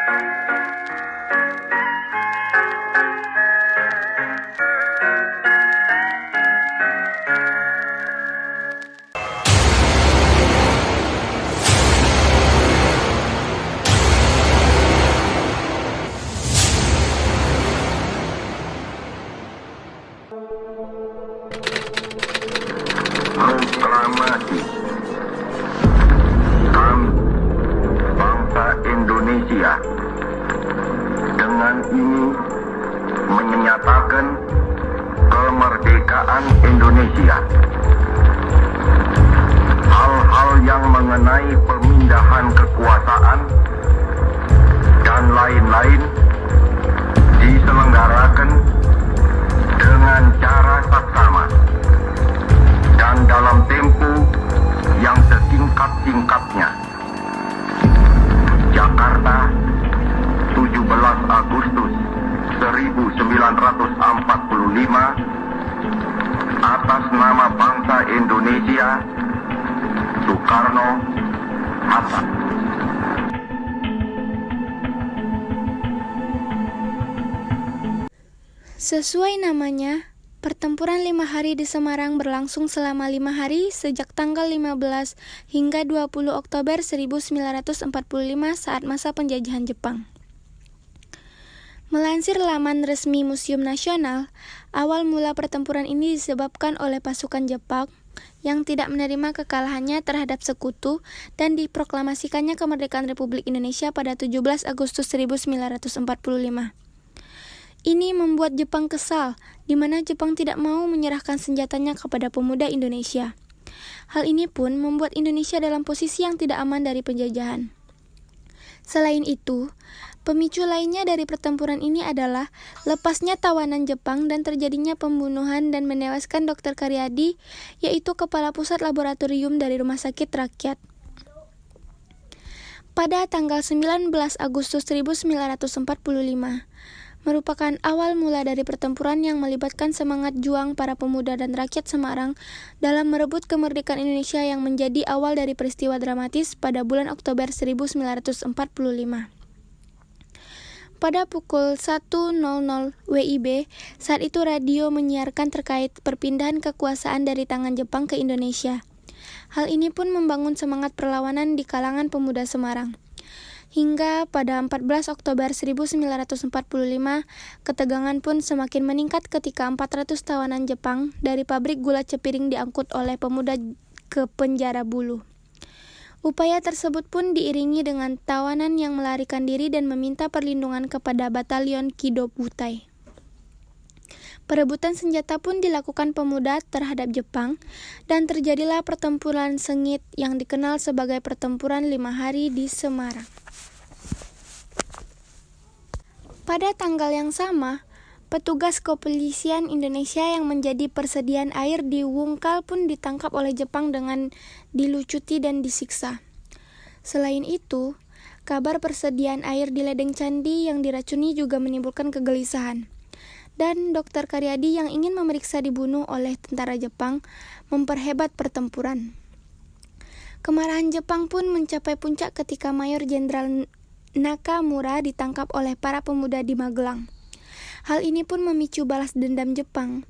Proklamasi. Kami, bangsa Indonesia, dengan ini menyatakan kemerdekaan Indonesia. Hal-hal yang mengenai pemindahan kekuasaan dan lain-lain diselenggarakan dengan cara saksama dan dalam tempo yang sesingkat-singkatnya. Jakarta, 17 Agustus 1945, atas nama bangsa Indonesia, Soekarno-Hatta. Sesuai namanya, pertempuran 5 hari di Semarang berlangsung selama 5 hari sejak tanggal 15 hingga 20 Oktober 1945 saat masa penjajahan Jepang. Melansir laman resmi Museum Nasional, awal mula pertempuran ini disebabkan oleh pasukan Jepang yang tidak menerima kekalahannya terhadap sekutu dan diproklamasikannya kemerdekaan Republik Indonesia pada 17 Agustus 1945. Ini membuat Jepang kesal, di mana Jepang tidak mau menyerahkan senjatanya kepada pemuda Indonesia. Hal ini pun membuat Indonesia dalam posisi yang tidak aman dari penjajahan. Selain itu, pemicu lainnya dari pertempuran ini adalah lepasnya tawanan Jepang dan terjadinya pembunuhan dan menewaskan Dr. Karyadi, yaitu Kepala Pusat Laboratorium dari Rumah Sakit Rakyat. Pada tanggal 19 Agustus 1945, merupakan awal mula dari pertempuran yang melibatkan semangat juang para pemuda dan rakyat Semarang dalam merebut kemerdekaan Indonesia yang menjadi awal dari peristiwa dramatis pada bulan Oktober 1945. Pada pukul 1.00 WIB, saat itu radio menyiarkan terkait perpindahan kekuasaan dari tangan Jepang ke Indonesia. Hal ini pun membangun semangat perlawanan di kalangan pemuda Semarang. Hingga pada 14 Oktober 1945, ketegangan pun semakin meningkat ketika 400 tawanan Jepang dari pabrik gula Cepiring diangkut oleh pemuda ke penjara Bulu. Upaya tersebut pun diiringi dengan tawanan yang melarikan diri dan meminta perlindungan kepada Batalion Kido Butai. Perebutan senjata pun dilakukan pemuda terhadap Jepang, dan terjadilah pertempuran sengit yang dikenal sebagai pertempuran 5 hari di Semarang. Pada tanggal yang sama, petugas kepolisian Indonesia yang menjadi persediaan air di Wungkal pun ditangkap oleh Jepang dengan dilucuti dan disiksa. Selain itu, kabar persediaan air di ledeng Candi yang diracuni juga menimbulkan kegelisahan. Dan Dr. Karyadi yang ingin memeriksa dibunuh oleh tentara Jepang memperhebat pertempuran. Kemarahan Jepang pun mencapai puncak ketika Mayor Jenderal Nakamura ditangkap oleh para pemuda di Magelang. Hal ini pun memicu balas dendam Jepang.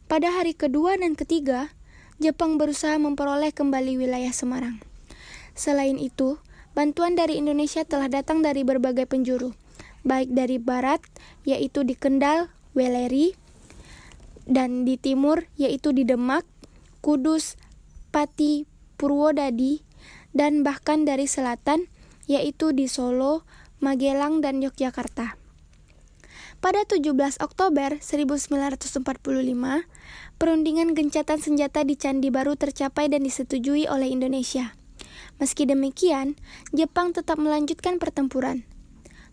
Pada hari kedua dan ketiga, Jepang berusaha memperoleh kembali wilayah Semarang. Selain itu, bantuan dari Indonesia telah datang dari berbagai penjuru, baik dari barat, yaitu di Kendal, Weleri, dan di timur, yaitu di Demak, Kudus, Pati, Purwodadi, dan bahkan dari selatan, yaitu di Solo, Magelang, dan Yogyakarta. Pada 17 Oktober 1945, perundingan gencatan senjata di Candi Baru tercapai dan disetujui oleh Indonesia. Meski demikian, Jepang tetap melanjutkan pertempuran.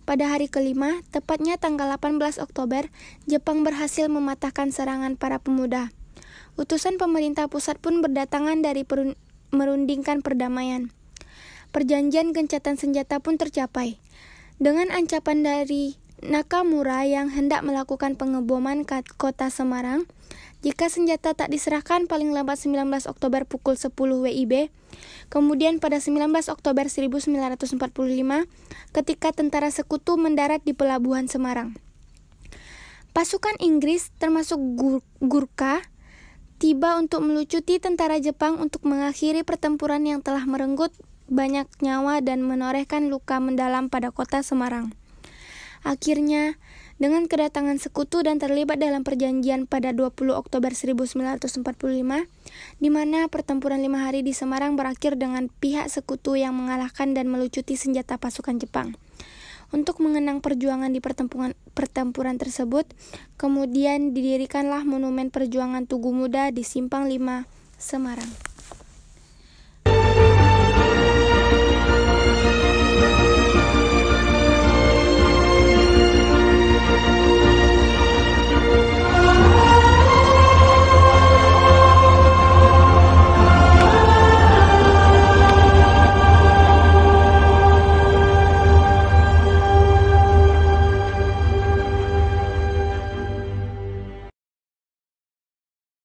Pada hari kelima, tepatnya tanggal 18 Oktober, Jepang berhasil mematahkan serangan para pemuda. Utusan pemerintah pusat pun berdatangan dari merundingkan perdamaian. Perjanjian gencatan senjata pun tercapai. Dengan ancapan dari Nakamura yang hendak melakukan pengeboman kota Semarang, Jika senjata tak diserahkan paling lambat 19 Oktober pukul 10 WIB, kemudian pada 19 Oktober 1945, ketika tentara sekutu mendarat di Pelabuhan Semarang, pasukan Inggris termasuk Gurkha tiba untuk melucuti tentara Jepang untuk mengakhiri pertempuran yang telah merenggut banyak nyawa dan menorehkan luka mendalam pada kota Semarang. Akhirnya, dengan kedatangan sekutu dan terlibat dalam perjanjian pada 20 Oktober 1945, di mana pertempuran 5 hari di Semarang berakhir dengan pihak sekutu yang mengalahkan dan melucuti senjata pasukan Jepang. Untuk mengenang perjuangan di pertempuran tersebut, kemudian didirikanlah Monumen Perjuangan Tugu Muda di Simpang 5, Semarang.